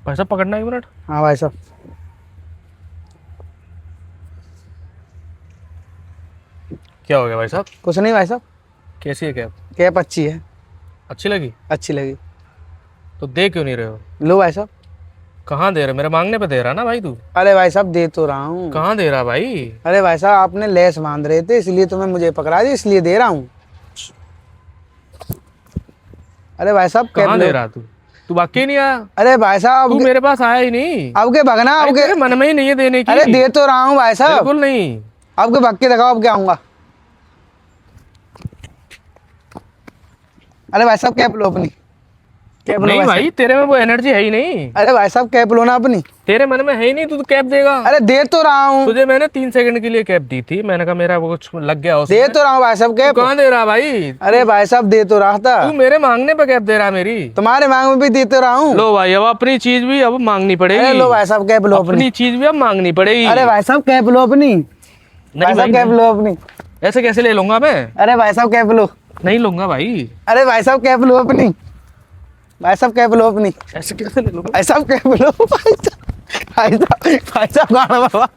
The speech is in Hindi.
भाई साहब पकड़ना 1 मिनट। हाँ भाई साहब। क्या हो गया भाई साहब? कुछ नहीं भाई साहब। कैसी है कैब? कैप अच्छी है। अच्छी लगी? अच्छी लगी। तो दे क्यों नहीं रहे हो? लो भाई साहब। कहाँ दे रहे? मेरे मांगने पे दे रहा ना भाई तू। अरे भाई साहब दे तो रहा हूँ। कहाँ दे रहा भाई? अरे भाई साहब आपने लेस बांध रहे थे इसलिए तुम्हें मुझे पकड़ा दी, इसलिए दे रहा हूँ। अरे भाई साहब कैप कहाँ लो। दे रहा तू? तू वाकई नहीं आया? अरे भाई साहब तू मेरे पास आया ही नहीं। अब के भगना भाई अब तेरे के। मन में ही नहीं है देने की। अरे दे तो रहा हूँ भाई साहब। बिल्कुल नहीं। अब के भग के दिखाओ अब क्या आऊंगा। अरे भाई साहब कैप लो अपनी। कैप लो नहीं भाई, तेरे में वो एनर्जी है ही नहीं। अरे भाई साहब कैप लो ना अपनी। तेरे मन में है ही नहीं, तू तो कैब देगा। अरे दे तो रहा हूँ। तुझे मैंने 3 सेकंड के लिए कैब दी थी, मैंने कहा मेरा वो कुछ लग गया उसमें। दे तो रहा हूँ भाई साहब कैप। कहाँ दे रहा भाई? अरे भाई साहब दे तो रहा था। तू मेरे मांगने पे कैब दे रहा मेरी। तुम्हारे मांग में भी दे तो रहा हूँ। लो भाई, अब अपनी चीज भी अब मांगनी अरे पड़ेगी। लो भाई साहब कैप लो अपनी। अपनी चीज भी अब मांगनी पड़ेगी। अरे भाई साहब कैप लो अपनी। भाई नहीं साहब भाई, कैप लो अपनी। ऐसे कैसे ले लूंगा मैं? अरे भाई साहब कैप लो। नहीं लूंगा भाई। अरे भाई साहब कैप लो अपनी। भाई साहब कैप लो अपनी। ऐसे कैसे ले लूंगा? भाई साहब कैप लो। भाई साहब गाना बाबा।